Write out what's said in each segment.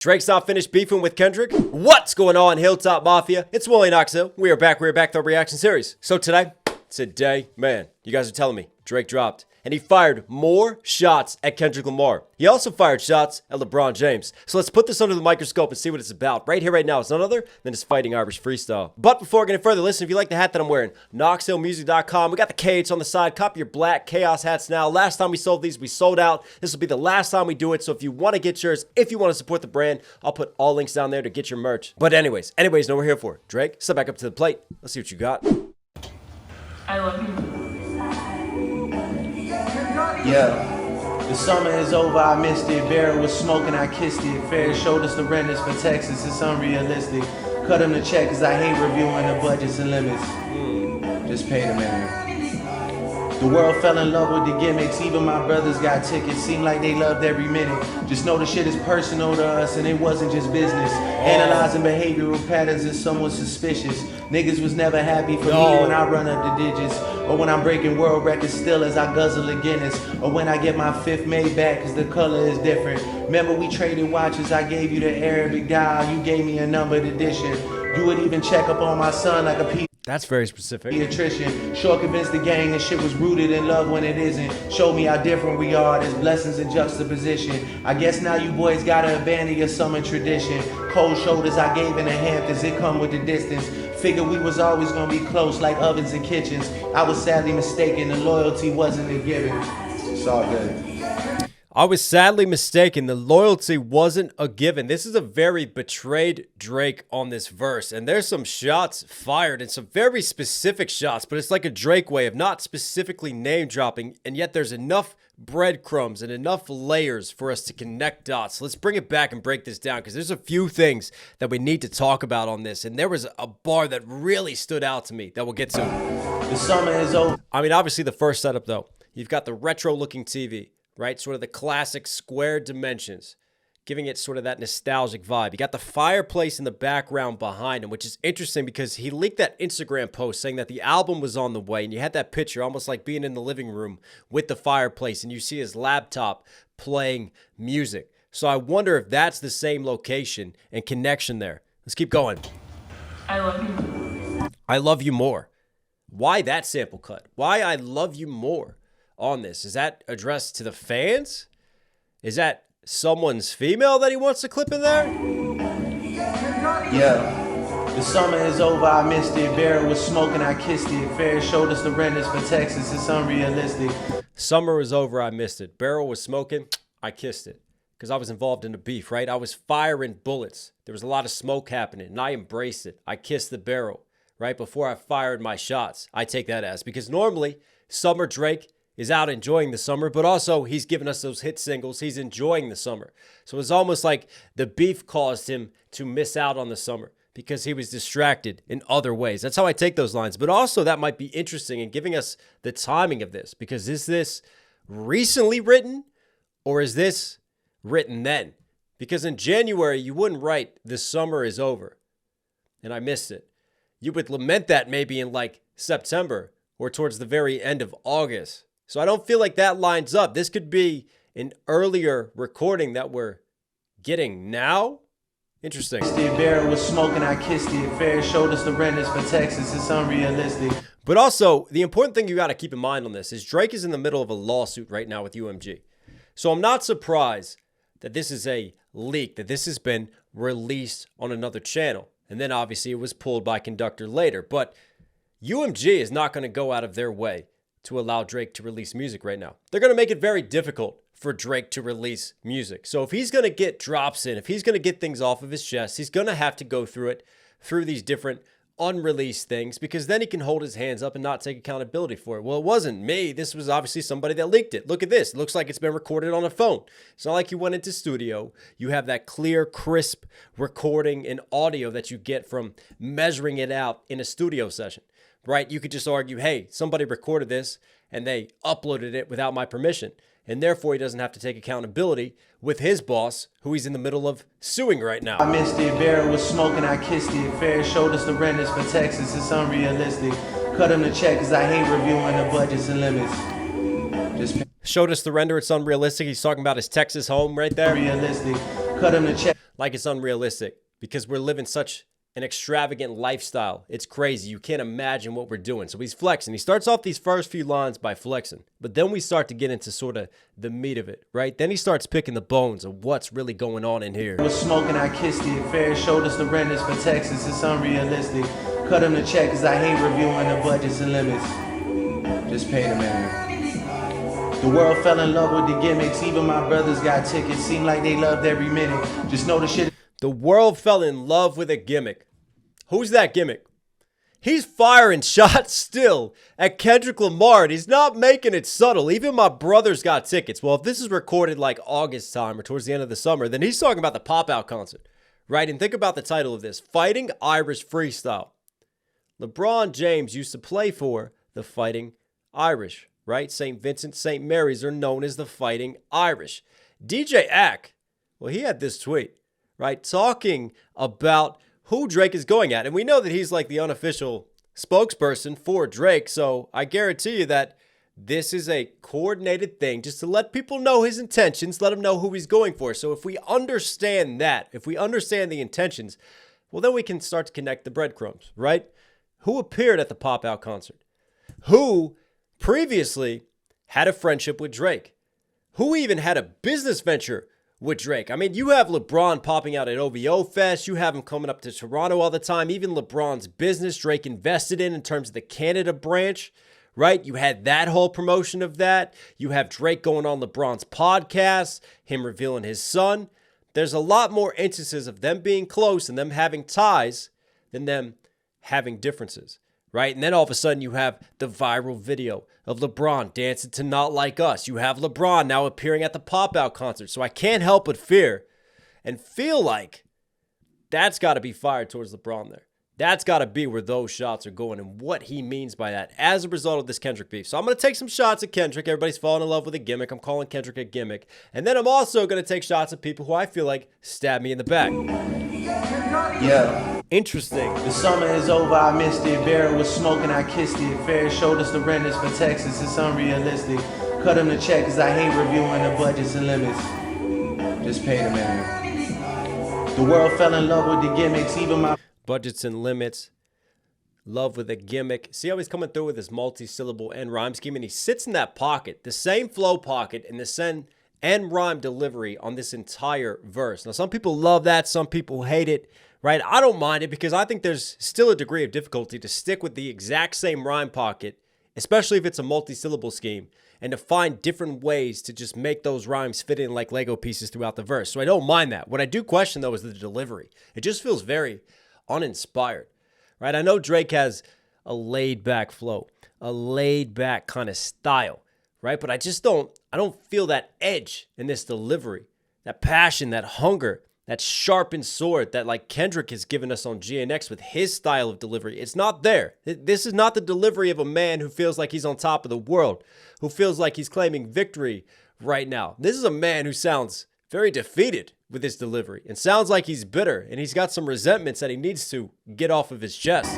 Drake's not finished beefing with Kendrick? What's going on, Hilltop Mafia? It's Willie Knox Hill. We are back to the reaction series. So today, man, you guys are telling me Drake dropped. And he fired more shots at Kendrick Lamar. He also fired shots at Lebron James. So let's put this under the microscope and see what it's about. Right here, right now, it's none other than his Fighting Irish Freestyle. But before I get any further, listen, if you like the hat that I'm wearing, knoxhilldmv.com. We got the KH on the side. Copy your black Chaos hats now. Last time we sold these, we sold out. This will be the last time we do it. So if you want to get yours, if you want to support the brand, I'll put all links down there to get your merch. But anyways, know what we're here for. Drake, step back up to the plate. Let's see what you got. I love you. Yeah, the summer is over, I missed it. Barrel was smoking, I kissed it. Fair showed us the renters for Texas, it's unrealistic. Cut him the check, cause I hate reviewing the budgets and limits. Just pay the man. The world fell in love with the gimmicks, even my brothers got tickets. Seemed like they loved every minute. Just know the shit is personal to us and it wasn't just business. Analyzing behavioral patterns is somewhat suspicious. Niggas was never happy for me when I run up the digits. Or when I'm breaking world records still as I guzzle a Guinness. Or when I get my fifth made back cause the color is different. Remember we traded watches, I gave you the Arabic dial. You gave me a numbered edition. You would even check up on my son like a That's very specific. Pediatrician. Sure convinced the gang that shit was rooted in love when it isn't. Showed me how different we are, there's blessings in juxtaposition. I guess now you boys gotta abandon your summer tradition. Cold shoulders I gave in the Hamptons, it come with the distance. Figured we was always gonna be close like ovens and kitchens. I was sadly mistaken, the loyalty wasn't a given. It's all good. I was sadly mistaken. The loyalty wasn't a given. This is a very betrayed Drake on this verse. And there's some shots fired and some very specific shots, but it's like a Drake way of not specifically name dropping. And yet there's enough breadcrumbs and enough layers for us to connect dots. So let's bring it back and break this down because there's a few things that we need to talk about on this. And there was a bar that really stood out to me that we'll get to. The summer is over. I mean, obviously the first setup though, you've got the retro looking TV. Right? Sort of the classic square dimensions, giving it sort of that nostalgic vibe. You got the fireplace in the background behind him, which is interesting because he leaked that Instagram post saying that the album was on the way, and you had that picture almost like being in the living room with the fireplace, and you see his laptop playing music. So I wonder if that's the same location and connection there. Let's keep going. I love you. I love you more. Why that sample cut? Why I love you more? On this, is that addressed to the fans? Is that someone's female that he wants to clip in there? Yeah, the summer is over, I missed it. Barrel was smoking, I kissed it. Fair showed us the renters for Texas, it's unrealistic. Summer was over, I missed it. Barrel was smoking, I kissed it. Because I was involved in the beef, right? I was firing bullets. There was a lot of smoke happening, and I embraced it. I kissed the barrel, right? Before I fired my shots. I take that as, because normally, Summer Drake is out enjoying the summer, but also he's giving us those hit singles. He's enjoying the summer. So it's almost like the beef caused him to miss out on the summer because he was distracted in other ways. That's how I take those lines. But also that might be interesting in giving us the timing of this, because is this recently written or is this written then? Because in January, you wouldn't write "the summer is over" and I missed it. You would lament that maybe in like September or towards the very end of August. So I don't feel like that lines up. This could be an earlier recording that we're getting now. Interesting. Barrel was smoking, I kissed it. Fair showed us the renters for Texas, it's unrealistic. But also, the important thing you got to keep in mind on this is Drake is in the middle of a lawsuit right now with UMG. So I'm not surprised that this is a leak, that this has been released on another channel. And then obviously it was pulled by Conductor later. But UMG is not going to go out of their way to allow Drake to release music right now. They're going to make it very difficult for Drake to release music. So if he's going to get drops in, if he's going to get things off of his chest, he's going to have to go through these different unreleased things, because then he can hold his hands up and not take accountability for it. Well, it wasn't me. This was obviously somebody that leaked it. Look at this. It looks like it's been recorded on a phone. It's not like you went into studio. You have that clear, crisp recording and audio that you get from measuring it out in a studio session. Right? You could just argue, hey, somebody recorded this and they uploaded it without my permission. And therefore, he doesn't have to take accountability with his boss, who he's in the middle of suing right now. I missed it. Barrel was smoking, I kissed it. Fair showed us the renters for Texas, it's unrealistic. Cut him the check cause I hate reviewing the budgets and limits. Showed us the render, it's unrealistic. He's talking about his Texas home right there. Realistic. cut him the check. Like it's unrealistic because we're living such an extravagant lifestyle. It's crazy. You can't imagine what we're doing. So he's flexing. He starts off these first few lines by flexing, but then we start to get into sort of the meat of it, right? Then he starts picking the bones of what's really going on in here. Was smoking, I kissed it. Fair showed us the renters for Texas. It's unrealistic. Cut him the check cause I hate reviewing the budgets and limits. Just pay the man. The world fell in love with the gimmicks. Even my brothers got tickets. Seemed like they loved every minute. Just know the shit. The world fell in love with a gimmick. Who's that gimmick? He's firing shots still at Kendrick Lamar, and he's not making it subtle. Even my brothers got tickets. Well, if this is recorded like August time or towards the end of the summer, then he's talking about the pop-out concert, right? And think about the title of this, Fighting Irish Freestyle. LeBron James used to play for the Fighting Irish, right? St. Vincent, St. Mary's are known as the Fighting Irish. DJ Ack, well, he had this tweet, right? Talking about who Drake is going at. And we know that he's like the unofficial spokesperson for Drake. So I guarantee you that this is a coordinated thing just to let people know his intentions, let him know who he's going for. So if we understand that, if we understand the intentions, well, then we can start to connect the breadcrumbs, right? Who appeared at the pop-out concert? Who previously had a friendship with Drake? Who even had a business venture with Drake? I mean, you have LeBron popping out at OVO Fest. You have him coming up to Toronto all the time. Even LeBron's business Drake invested in terms of the Canada branch, right? You had that whole promotion of that. You have Drake going on LeBron's podcast, him revealing his son. There's a lot more instances of them being close and them having ties than them having differences, right? And then all of a sudden you have the viral video of LeBron dancing to Not Like Us. You have LeBron now appearing at the pop-out concert. So I can't help but fear and feel like that's got to be fired towards LeBron there. That's got to be where those shots are going and what he means by that as a result of this Kendrick beef. So I'm going to take some shots at Kendrick. Everybody's falling in love with a gimmick. I'm calling Kendrick a gimmick. And then I'm also going to take shots at people who I feel like stabbed me in the back. Yeah. Interesting. The summer is over, I missed it. Barrel was smoking, I kissed it. Fair showed us the renters for Texas. It's unrealistic. Cut him the check cause I hate reviewing the budgets and limits. Just pay the man. The world fell in love with the gimmicks. Even my budgets and limits, love with a gimmick. See how he's coming through with his multi-syllable end rhyme scheme, and he sits in that pocket, the same flow pocket and the end rhyme delivery on this entire verse. Now, some people love that, some people hate it, right? I don't mind it because I think there's still a degree of difficulty to stick with the exact same rhyme pocket, especially if it's a multi-syllable scheme, and to find different ways to just make those rhymes fit in like Lego pieces throughout the verse. So I don't mind that. What I do question, though, is the delivery. It just feels very uninspired, right? I know Drake has a laid-back flow, a laid-back kind of style, right? But I don't feel that edge in this delivery, that passion, that hunger, that sharpened sword that like Kendrick has given us on GNX with his style of delivery. It's not there. This is not the delivery of a man who feels like he's on top of the world, who feels like he's claiming victory right now. This is a man who sounds very defeated with his delivery and sounds like he's bitter and he's got some resentments that he needs to get off of his chest.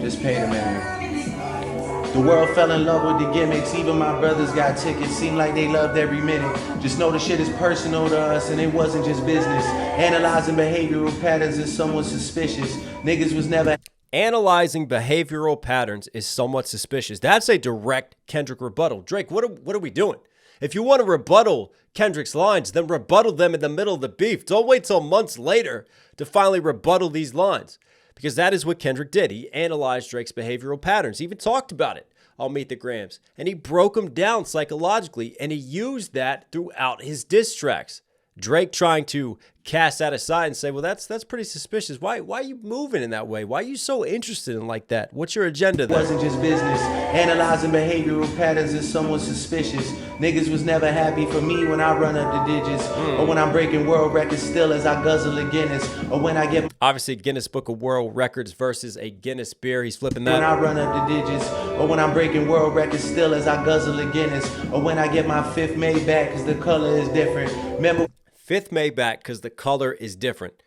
just pay the man. The world fell in love with the gimmicks. Even my brothers got tickets. Seemed like they loved every minute. Just know the shit is personal to us and it wasn't just business. Analyzing behavioral patterns is somewhat suspicious. Niggas was never... Analyzing behavioral patterns is somewhat suspicious. That's a direct Kendrick rebuttal. Drake, what are we doing? If you want to rebuttal Kendrick's lines, then rebuttal them in the middle of the beef. Don't wait till months later to finally rebuttal these lines. Because that is what Kendrick did. He analyzed Drake's behavioral patterns. He even talked about it on Meet the Grams. And he broke them down psychologically. And he used that throughout his diss tracks. Drake trying to cast that aside and say, well, that's pretty suspicious. Why are you moving in that way? Why are you so interested in like that? What's your agenda there? It wasn't just business. Analyzing behavioral patterns is somewhat suspicious. Niggas was never happy for me when I run up the digits. Or when I'm breaking world records still as I guzzle a Guinness. Or when I get... Obviously, Guinness Book of World Records versus a Guinness beer. He's flipping that. When I run up the digits. Or when I'm breaking world records still as I guzzle a Guinness. Or when I get my fifth made back because the color is different. Remember... Fifth Maybach because the color is different.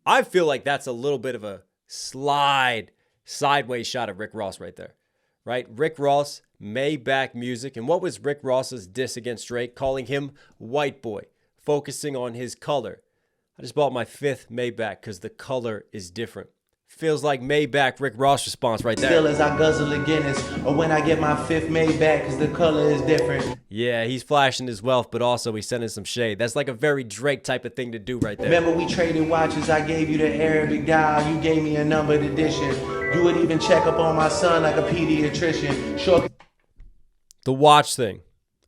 I feel like that's a little bit of a sideways shot at Rick Ross right there, right? Rick Ross, Maybach music. And what was Rick Ross's diss against Drake? Calling him white boy, focusing on his color. I just bought my 5th Maybach because the color is different. Feels like Maybach Rick Ross response right there. Still as I guzzle a Guinness, or when I get my 5th Maybach, cause the color is different. Yeah, he's flashing his wealth, but also he's sending some shade. That's like a very Drake type of thing to do right there. Remember we traded watches, I gave you the Arabic dial, you gave me a numbered edition. You would even check up on my son like a pediatrician. Sure. The watch thing,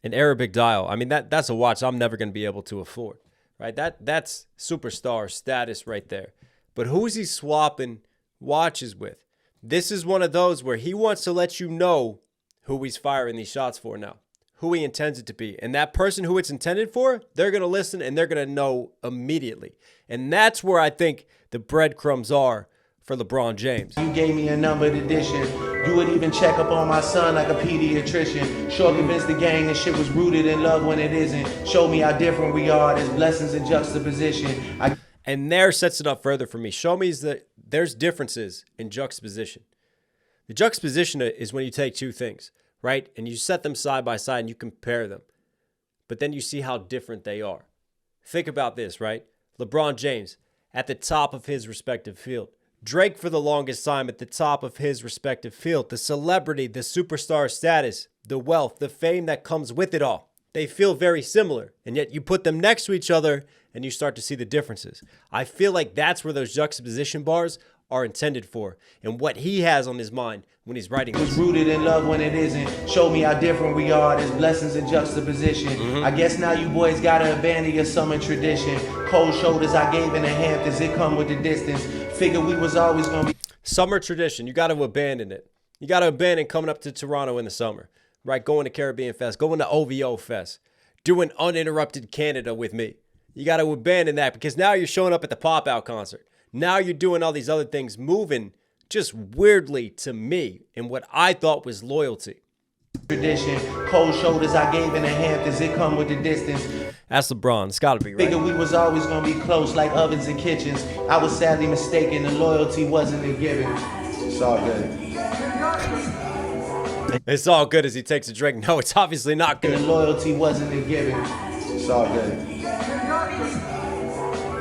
an Arabic dial. I mean, that's a watch I'm never going to be able to afford, right? That's superstar status right there. But who's he swapping watches with? This is one of those where he wants to let you know who he's firing these shots for now, who he intends it to be. And that person who it's intended for, they're going to listen and they're going to know immediately. And that's where I think the breadcrumbs are for LeBron James. You gave me a numbered edition. You would even check up on my son like a pediatrician. Sure convinced the gang that shit was rooted in love when it isn't. Show me how different we are. There's blessings in juxtaposition. And there sets it up further for me. Show me that there's differences in juxtaposition. The juxtaposition is when you take two things, right? And you set them side by side and you compare them. But then you see how different they are. Think about this, right? LeBron James at the top of his respective field. Drake for the longest time at the top of his respective field. The celebrity, the superstar status, the wealth, the fame that comes with it all. They feel very similar. And yet you put them next to each other and you start to see the differences. I feel like that's where those juxtaposition bars are intended for and what he has on his mind when he's writing this. Was rooted in love when it isn't. Show me how different we are. There's blessings in juxtaposition. I guess now you boys gotta abandon your summer tradition. Cold shoulders I gave in the Hamptons. It come with the distance. Figure we was always gonna be. Summer tradition. You got to abandon it. You got to abandon coming up to Toronto in the summer, right? Going to Caribbean Fest, going to OVO Fest, doing uninterrupted Canada with me. You got to abandon that because now you're showing up at the pop-out concert. Now you're doing all these other things, moving just weirdly to me in what I thought was loyalty. Tradition, cold shoulders I gave in the Hamptons, it come with the distance. That's LeBron. It's got to be right. Figure we was always gonna be close like ovens and kitchens. I was sadly mistaken, the loyalty wasn't a given. It's all good. It's all good as he takes a drink. No, it's obviously not good. The loyalty wasn't a given. It's all good.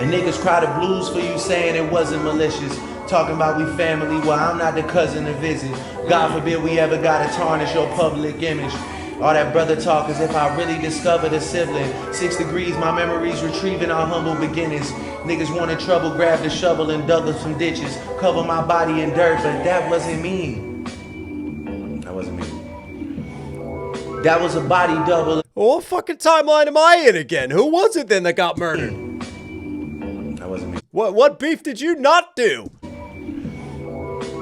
And niggas cry the blues for you saying it wasn't malicious. Talking about we family, well I'm not the cousin to visit. God forbid we ever gotta tarnish your public image. All that brother talk as if I really discovered a sibling. 6 degrees, my memories retrieving our humble beginnings. Niggas wanted trouble, grabbed a shovel and dug up some ditches. Cover my body in dirt, but that wasn't me. That wasn't me. That was a body double. Well, what fucking timeline am I in again? Who was it then that got murdered? That wasn't me. What beef did you not do?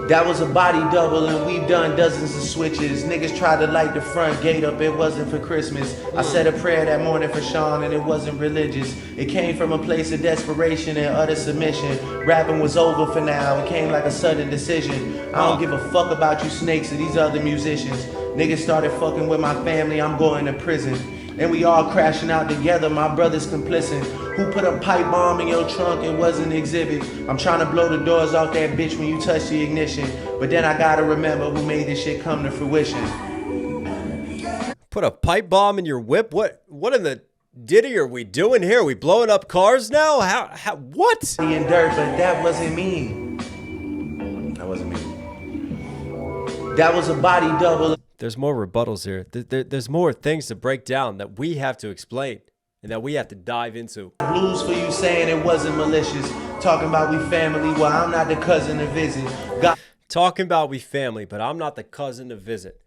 That was a body double and we've done dozens of switches. Niggas tried to light the front gate up, it wasn't for Christmas. I said a prayer that morning for Sean and it wasn't religious. It came from a place of desperation and utter submission. Rapping was over for now, it came like a sudden decision. I don't give a fuck about you snakes or these other musicians. Niggas started fucking with my family, I'm going to prison. And we all crashing out together, my brother's complicit. Who put a pipe bomb in your trunk? It was an exhibit. I'm trying to blow the doors off that bitch when you touch the ignition. But then I gotta remember who made this shit come to fruition. Put a pipe bomb in your whip? What in the ditty are we doing here? Are we blowing up cars now? How what? In dirt, but that wasn't me. That wasn't me. That was a body double. There's more rebuttals here. There's more things to break down that we have to explain and that we have to dive into. Blues for you saying it wasn't malicious. Talking about we family, well I'm not the cousin to visit. Talking about we family, but I'm not the cousin to visit.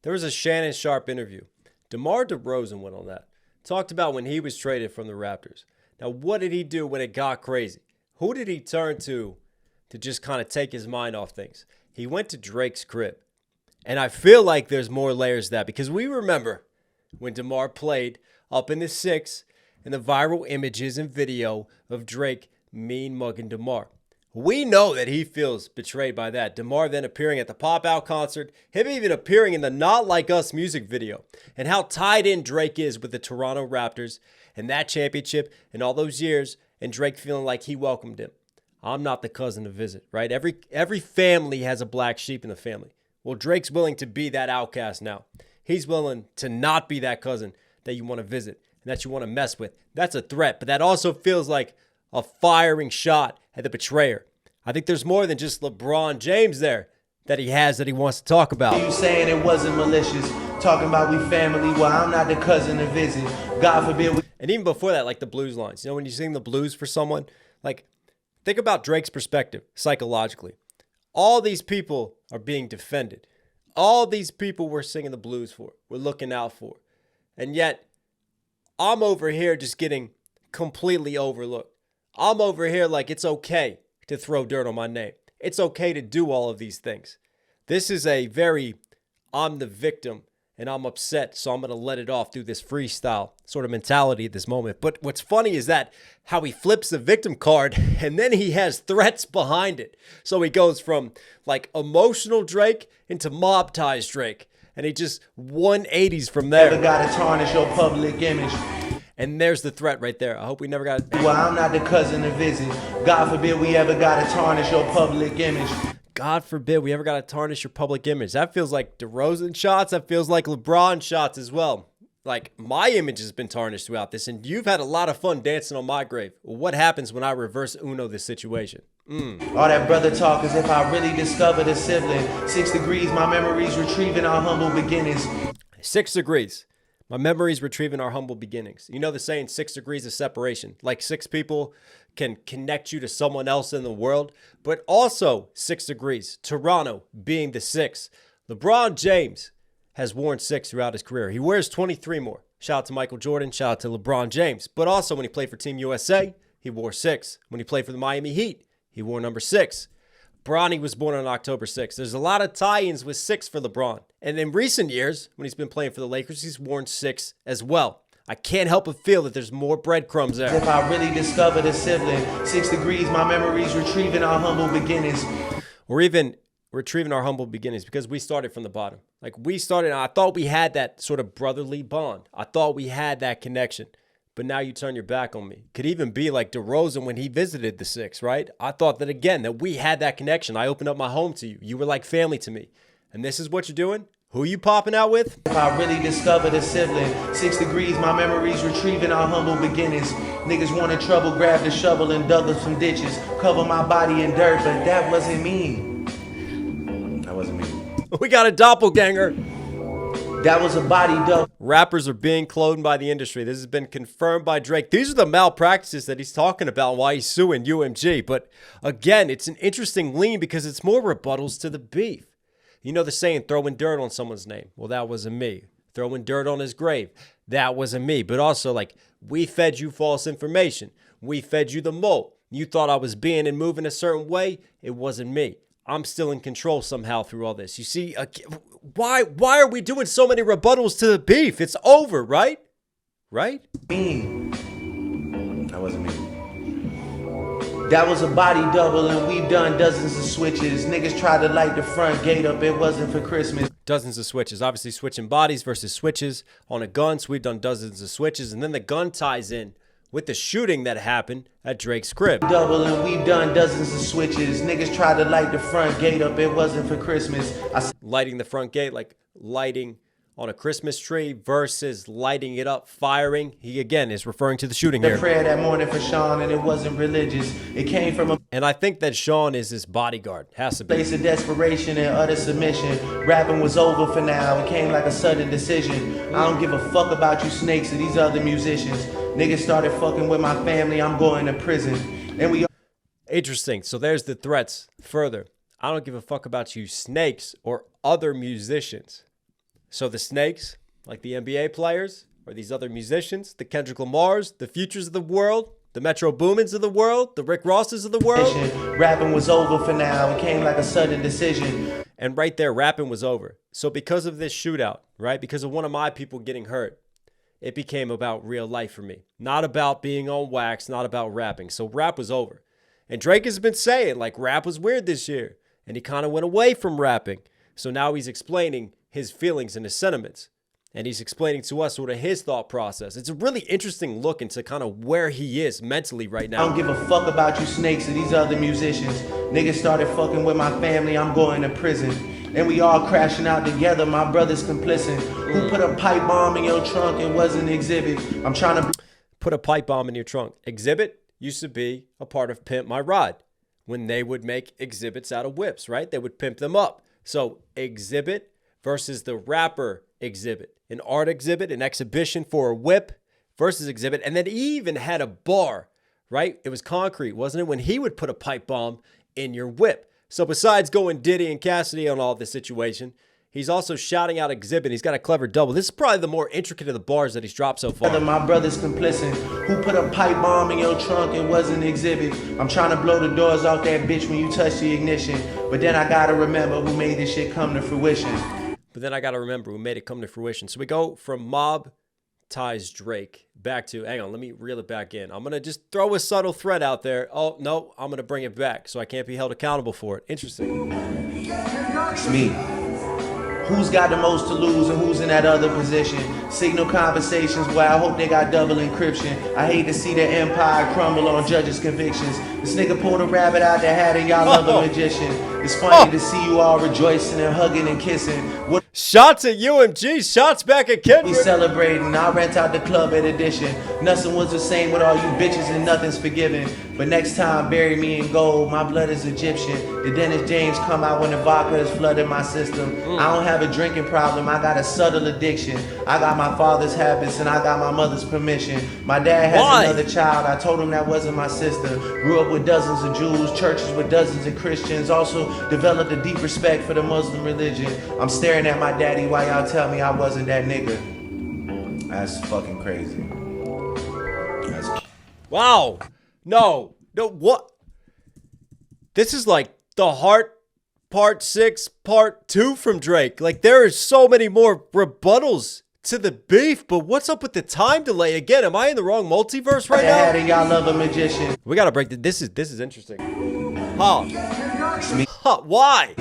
There was a Shannon Sharp interview. DeMar DeRozan went on that. Talked about when he was traded from the Raptors. Now, what did he do when it got crazy? Who did he turn to just kind of take his mind off things? He went to Drake's crib. And I feel like there's more layers to that because we remember when DeMar played up in the 6 and the viral images and video of Drake mean mugging DeMar. We know that he feels betrayed by that. DeMar then appearing at the pop-out concert, him even appearing in the Not Like Us music video, and how tied in Drake is with the Toronto Raptors and that championship and all those years, and Drake feeling like he welcomed him. I'm not the cousin to visit, right? Every family has a black sheep in the family. Well, Drake's willing to be that outcast now. He's willing to not be that cousin that you want to visit and that you want to mess with. That's a threat, but that also feels like a firing shot at the betrayer. I think there's more than just LeBron James there that he has that he wants to talk about. You saying it wasn't malicious, talking about we family, well, I'm not the cousin to visit. God forbid we... And even before that, like the blues lines. You know, when you sing the blues for someone, like, think about Drake's perspective psychologically. All these people are being defended. All these people we're singing the blues for, we're looking out for. And yet, I'm over here just getting completely overlooked. I'm over here like it's okay to throw dirt on my name. It's okay to do all of these things. This is a very, I'm the victim and I'm upset, so I'm going to let it off through this freestyle sort of mentality at this moment. But what's funny is that how he flips the victim card and then he has threats behind it. So he goes from like emotional Drake into mob ties Drake. And he just 180s from there. Never got to tarnish your public image. And there's the threat right there. I hope we never got it. Well, I'm not the cousin to visit. God forbid we ever got to tarnish your public image. God forbid we ever got to tarnish your public image. That feels like DeRozan shots. That feels like LeBron shots as well. Like, my image has been tarnished throughout this, and you've had a lot of fun dancing on my grave. Well, what happens when I reverse Uno this situation? All that brother talk as if I really discovered a sibling. 6 degrees, my memories retrieving our humble beginnings. 6 degrees. My memories retrieving our humble beginnings. You know the saying 6 degrees of separation. Like 6 people can connect you to someone else in the world, but also 6 degrees. Toronto being the 6th. LeBron James has worn 6 throughout his career. He wears 23 more. Shout out to Michael Jordan. Shout out to LeBron James. But also when he played for Team USA, he wore 6. When he played for the Miami Heat, he wore number 6. Bronny was born on October 6th. There's a lot of tie-ins with 6 for LeBron. And in recent years, when he's been playing for the Lakers, he's worn 6 as well. I can't help but feel that there's more breadcrumbs there. If I really discovered a sibling. 6 degrees, my memories retrieving our humble beginnings. Or even retrieving our humble beginnings because we started from the bottom. Like we started, I thought we had that sort of brotherly bond. I thought we had that connection. But now you turn your back on me. Could even be like DeRozan when he visited the 6, right? I thought that again, that we had that connection. I opened up my home to you. You were like family to me. And this is what you're doing? Who you popping out with? If I really discovered a sibling. 6 degrees, my memories retrieving our humble beginnings. Niggas wanted trouble, grabbed a shovel and dug up some ditches. Cover my body in dirt, but that wasn't me. That wasn't me. We got a doppelganger. That was a body double. Rappers are being cloned by the industry. This has been confirmed by Drake. These are the malpractices that he's talking about while he's suing UMG. But again, it's an interesting lean because it's more rebuttals to the beef. You know the saying, throwing dirt on someone's name. Well, that wasn't me. Throwing dirt on his grave. That wasn't me. But also, like, we fed you false information. We fed you the mold. You thought I was being and moving a certain way. It wasn't me. I'm still in control somehow through all this. You see, why are we doing so many rebuttals to the beef? It's over, right? Right? Me. That wasn't me. That was a body double and we've done dozens of switches. Niggas tried to light the front gate up, it wasn't for Christmas. Dozens of switches. Obviously switching bodies versus switches on a gun. So we've done dozens of switches. And then the gun ties in with the shooting that happened at Drake's crib. Double and we've done dozens of switches. Niggas tried to light the front gate up, it wasn't for Christmas. Lighting the front gate, like lighting on a Christmas tree versus lighting it up, firing. He again is referring to the shooting here. Prayer that morning for Sean and it wasn't religious. It came from a and I think that Sean is his bodyguard. Has to be. Place of desperation and utter submission. Rapping was over for now. It came like a sudden decision. I don't give a fuck about you snakes or these other musicians. Niggas started fucking with my family. I'm going to prison. And we interesting. So there's the threats further. I don't give a fuck about you snakes or other musicians. So the snakes, like the NBA players, or these other musicians, the Kendrick Lamars, the Futures of the world, the Metro Boomins of the world, the Rick Rosses of the world. Rapping was over for now. It came like a sudden decision. And right there, rapping was over. So because of this shootout, right, because of one of my people getting hurt, it became about real life for me. Not about being on wax, not about rapping. So rap was over. And Drake has been saying, like, rap was weird this year. And he kind of went away from rapping. So now he's explaining his feelings and his sentiments. And he's explaining to us sort of his thought process. It's a really interesting look into kind of where he is mentally right now. I don't give a fuck about you snakes or these other musicians. Niggas started fucking with my family. I'm going to prison. And we all crashing out together. My brother's complicit. Who put a pipe bomb in your trunk? It wasn't Exhibit. I'm trying to put a pipe bomb in your trunk. Exhibit? used to be a part of Pimp My Ride when they would make exhibits out of whips, right? They would pimp them up. So exhibit versus the rapper exhibit, an art exhibit, an exhibition for a whip versus exhibit. And then he even had a bar, right? It was concrete, wasn't it? When he would put a pipe bomb in your whip. So besides going Diddy and Cassidy on all this situation, he's also shouting out exhibit. He's got a clever double. This is probably the more intricate of the bars that he's dropped so far. My brother's complicit. Who put a pipe bomb in your trunk and wasn't exhibit? I'm trying to blow the doors off that bitch when you touch the ignition. But then I gotta remember who made this shit come to fruition. So we go from Mob ties Drake back to, hang on, let me reel it back in. I'm going to just throw a subtle thread out there. Oh, no, I'm going to bring it back so I can't be held accountable for it. Interesting. It's me. Who's got the most to lose and who's in that other position? Signal conversations where I hope they got double encryption. I hate to see the empire crumble on judges' convictions. This nigga pulled a rabbit out the hat and y'all love a magician. It's funny to see you all rejoicing and hugging and kissing. What shots at UMG, shots back at Kendrick. We celebrating, I'll rent out the club at Edition. Nothing was the same with all you bitches and nothing's forgiven. But next time, bury me in gold, my blood is Egyptian. The Dennis James come out when the vodka has flooded my system. I don't have a drinking problem, I got a subtle addiction. I got my father's habits and I got my mother's permission. My dad has another child, I told him that wasn't my sister. Grew up with dozens of Jews, churches with dozens of Christians. Also developed a deep respect for the Muslim religion. I'm staring at my daddy while y'all tell me I wasn't that nigga. That's fucking crazy. Wow. No, what? This is like the Heart Part 6, Part 2 from Drake. Like, there are so many more rebuttals to the beef, but what's up with the time delay? Again, am I in the wrong multiverse right now? Y'all love a magician. We gotta break this. This is interesting. Why?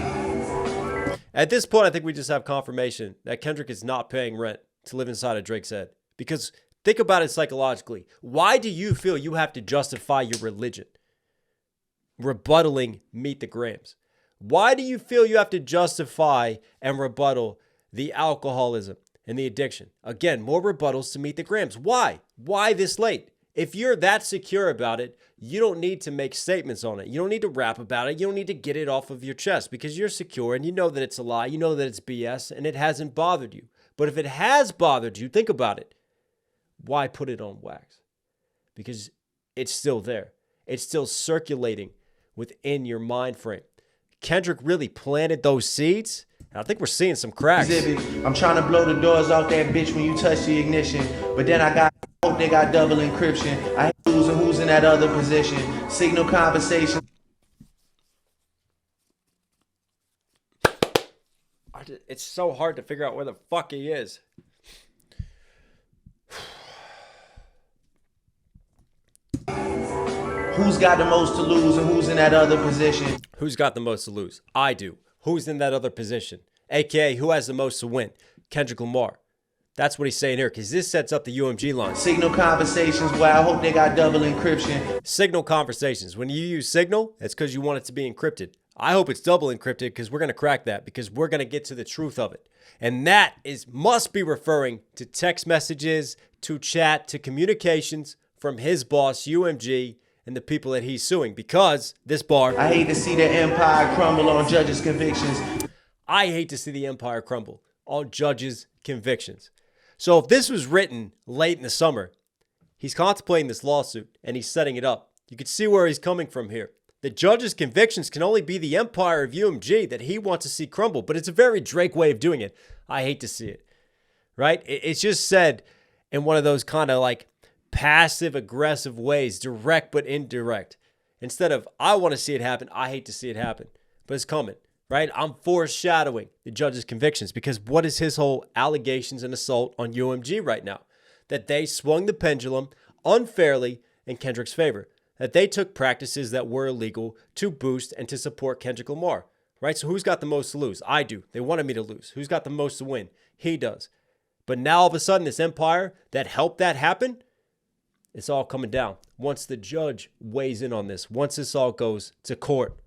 At this point, I think we just have confirmation that Kendrick is not paying rent to live inside of Drake's head. Because think about it psychologically. Why do you feel you have to justify your religion? Rebuttaling Meet the Grams. Why do you feel you have to justify and rebuttal the alcoholism and the addiction? Again, more rebuttals to Meet the Grams. Why? Why this late? If you're that secure about it, you don't need to make statements on it. You don't need to rap about it. You don't need to get it off of your chest because you're secure and you know that it's a lie. You know that it's BS and it hasn't bothered you. But if it has bothered you, think about it. Why put it on wax? Because it's still there. It's still circulating within your mind frame. Kendrick really planted those seeds. And I think we're seeing some cracks. I'm trying to blow the doors off that bitch when you touch the ignition. But then I hope they got double encryption. I hate who's in that other position. Signal conversation. It's so hard to figure out where the fuck he is. Who's got the most to lose and who's in that other position? Who's got the most to lose? I do. Who's in that other position? AKA, who has the most to win? Kendrick Lamar. That's what he's saying here, because this sets up the UMG line. Signal conversations where I hope they got double encryption. Signal conversations. When you use Signal, it's because you want it to be encrypted. I hope it's double encrypted because we're going to crack that, because we're going to get to the truth of it. And that must be referring to text messages, to chat, to communications from his boss, UMG, and the people that he's suing, because this bar. I hate to see the empire crumble on judges' convictions. I hate to see the empire crumble on judges' convictions. So if this was written late in the summer, he's contemplating this lawsuit and he's setting it up. You can see where he's coming from here. The judge's convictions can only be the empire of UMG that he wants to see crumble, but it's a very Drake way of doing it. I hate to see it, right? It's just said in one of those kind of like passive-aggressive ways, direct but indirect. Instead of, I want to see it happen, I hate to see it happen. But it's coming, right? I'm foreshadowing the judge's convictions because what is his whole allegations and assault on UMG right now? That they swung the pendulum unfairly in Kendrick's favor. That they took practices that were illegal to boost and to support Kendrick Lamar, right? So who's got the most to lose? I do. They wanted me to lose. Who's got the most to win? He does. But now all of a sudden, this empire that helped that happen, it's all coming down. Once the judge weighs in on this, once this all goes to court.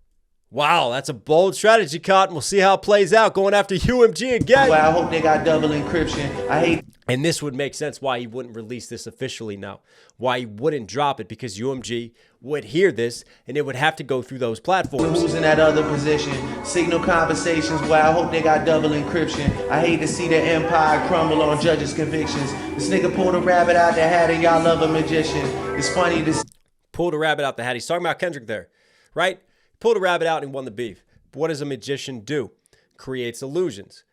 Wow, that's a bold strategy, Cotton. We'll see how it plays out going after UMG again. Well, I hope they got double encryption. I hate. And this would make sense why he wouldn't release this officially now, why he wouldn't drop it, because UMG would hear this and it would have to go through those platforms. Who's in that other position? Signal conversations where I hope they got double encryption. I hate to see the empire crumble on judges' convictions. This nigga pulled a rabbit out the hat and y'all love a magician. It's funny to Pulled a rabbit out the hat. He's talking about Kendrick there, right? Pulled a rabbit out and won the beef. But what does a magician do? Creates illusions.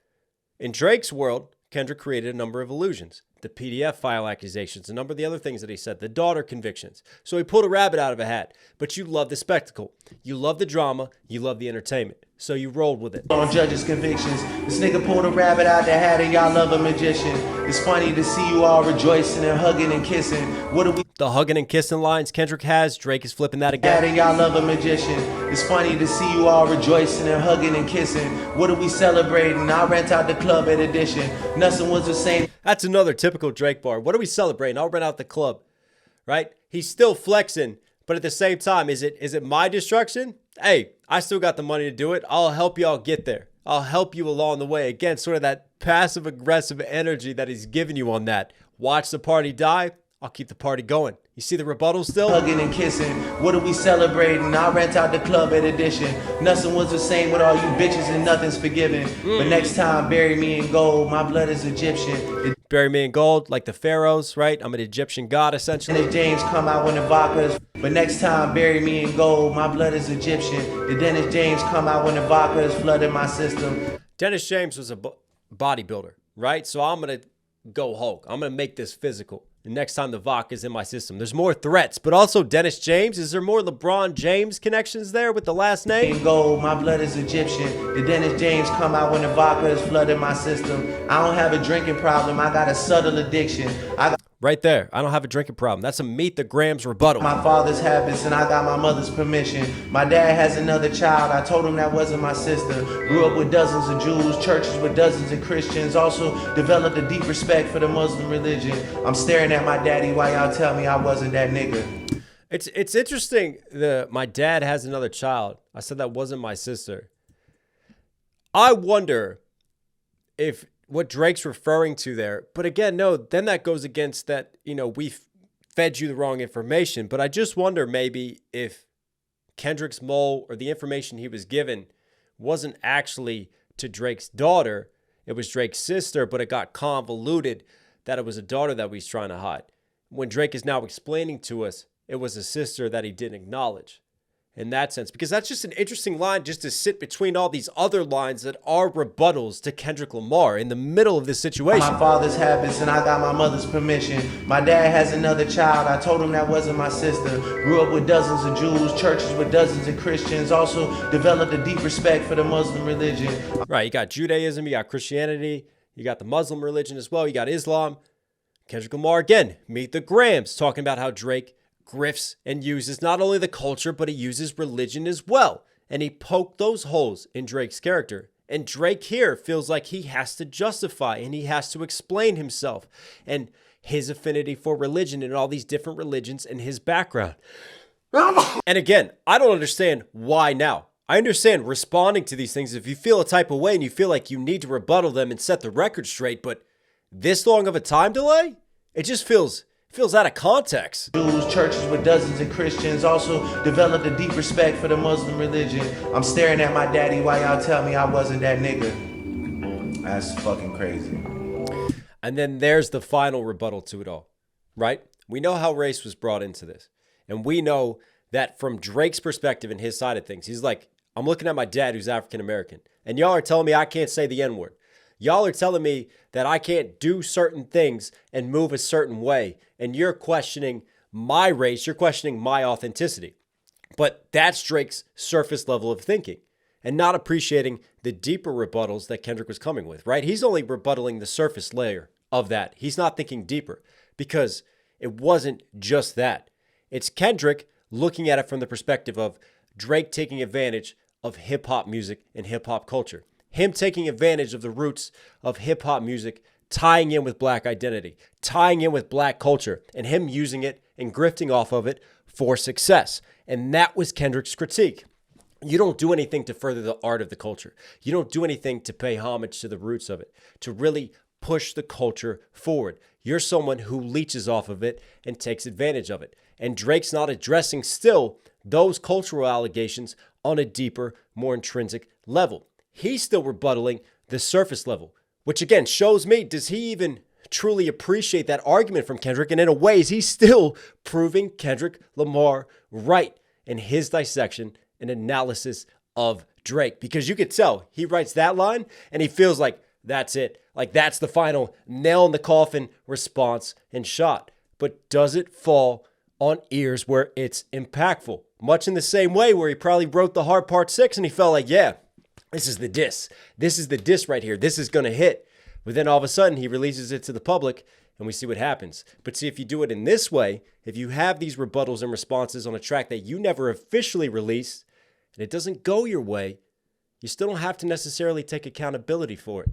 In Drake's world, Kendrick created a number of illusions. The PDF file accusations, a number of the other things that he said, the daughter convictions. So he pulled a rabbit out of a hat. But you love the spectacle. You love the drama. You love the entertainment. So you rolled with it. On judges' convictions. This nigga pulled a rabbit out the hat and y'all love a magician. It's funny to see you all rejoicing and hugging and kissing. What do we... The hugging and kissing lines Kendrick has, Drake is flipping that again. And y'all love a magician. It's funny to see you all rejoicing and hugging and kissing. What are we celebrating? I'll rent out the club at Edition. Nothing was the same. That's another typical Drake bar. What are we celebrating? I'll rent out the club, right? He's still flexing, but at the same time, is it my destruction? Hey, I still got the money to do it. I'll help y'all get there. I'll help you along the way. Again, sort of that passive aggressive energy that he's giving you on that. Watch the party die. I'll keep the party going. You see the rebuttal still? Hugging and kissing. What are we celebrating? I'll rent out the club at Edition. Nothing was the same with all you bitches and nothing's forgiven. But next time, bury me in gold. My blood is Egyptian. Bury me in gold like the pharaohs, right? I'm an Egyptian god, essentially. Dennis James come out when the vodka's. But next time, bury me in gold. My blood is Egyptian. The Dennis James come out when the vodka is flooding my system. Dennis James was a bodybuilder, right? So I'm going to go Hulk. I'm going to make this physical. And next time the vodka's in my system. There's more threats, but also Dennis James. Is there more LeBron James connections there with the last name? In gold, my blood is Egyptian. The Dennis James come out when the vodka is flooding my system. I don't have a drinking problem. I got a subtle addiction. Right there. I don't have a drinking problem. That's a Meet the Grams rebuttal. My father's habits and I got my mother's permission. My dad has another child. I told him that wasn't my sister. Grew up with dozens of Jews, churches with dozens of Christians. Also developed a deep respect for the Muslim religion. I'm staring at my daddy while y'all tell me I wasn't that nigga. It's interesting. My dad has another child. I said that wasn't my sister. I wonder if what Drake's referring to there. But again, no, then that goes against that, we fed you the wrong information. But I just wonder maybe if Kendrick's mole or the information he was given wasn't actually to Drake's daughter. It was Drake's sister, but it got convoluted that it was a daughter that he's trying to hide. When Drake is now explaining to us, it was a sister that he didn't acknowledge. In that sense, because that's just an interesting line just to sit between all these other lines that are rebuttals to Kendrick Lamar in the middle of this situation. My father's habits and I got my mother's permission. My dad has another child. I told him that wasn't my sister. Grew up with dozens of Jews, churches with dozens of Christians. Also developed a deep respect for the Muslim religion. Right, you got Judaism, you got Christianity, you got the Muslim religion as well, you got Islam. Kendrick Lamar again, Meet the Grams, talking about how Drake grifts and uses not only the culture, but he uses religion as well. And he poked those holes in Drake's character. And Drake here feels like he has to justify and he has to explain himself and his affinity for religion and all these different religions and his background. And again, I don't understand why now. I understand responding to these things if you feel a type of way and you feel like you need to rebuttal them and set the record straight, but this long of a time delay? It just feels out of context. Jews, churches with dozens of Christians. Also developed a deep respect for the Muslim religion. I'm staring at my daddy while y'all tell me I wasn't that nigga. That's fucking crazy. And then there's the final rebuttal to it all, right? We know how race was brought into this. And we know that from Drake's perspective and his side of things, he's like, I'm looking at my dad who's African American. And y'all are telling me I can't say the N-word. Y'all are telling me that I can't do certain things and move a certain way. And you're questioning my race. You're questioning my authenticity. But that's Drake's surface level of thinking and not appreciating the deeper rebuttals that Kendrick was coming with, right? He's only rebuttaling the surface layer of that. He's not thinking deeper because it wasn't just that. It's Kendrick looking at it from the perspective of Drake taking advantage of hip hop music and hip hop culture. Him taking advantage of the roots of hip hop music, tying in with black identity, tying in with black culture, and him using it and grifting off of it for success. And that was Kendrick's critique. You don't do anything to further the art of the culture. You don't do anything to pay homage to the roots of it, to really push the culture forward. You're someone who leeches off of it and takes advantage of it. And Drake's not addressing still those cultural allegations on a deeper, more intrinsic level. He's still rebuttaling the surface level, which again shows me, does he even truly appreciate that argument from Kendrick? And in a way, is he still proving Kendrick Lamar right in his dissection and analysis of Drake? Because you could tell he writes that line and he feels like that's it. Like that's the final nail in the coffin response and shot. But does it fall on ears where it's impactful? Much in the same way where he probably wrote The Heart Part 6 and he felt like, yeah, this is the diss. This is the diss right here. This is going to hit. But then all of a sudden he releases it to the public and we see what happens. But see, if you do it in this way, if you have these rebuttals and responses on a track that you never officially released and it doesn't go your way, you still don't have to necessarily take accountability for it.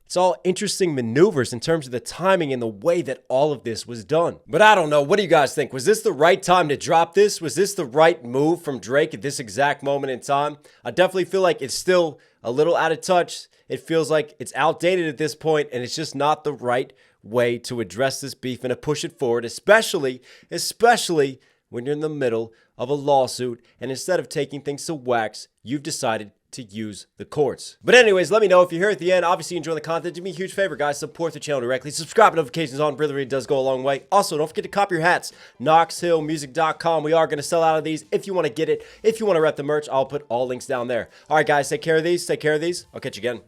It's all interesting maneuvers in terms of the timing and the way that all of this was done. But I don't know. What do you guys think? Was this the right time to drop this? Was this the right move from Drake at this exact moment in time? I definitely feel like it's still a little out of touch. It feels like it's outdated at this point, and it's just not the right way to address this beef and to push it forward, especially when you're in the middle of a lawsuit and instead of taking things to wax, you've decided to use the courts. But anyways, let me know if you're here at the end. Obviously, enjoy the content. Do me a huge favor, guys. Support the channel directly. Subscribe, notifications on. Really does go a long way. Also, don't forget to copy your hats. knoxhillmusic.com. We are going to sell out of these if you want to get it. If you want to rep the merch, I'll put all links down there. All right, guys, take care of these. Take care of these. I'll catch you again.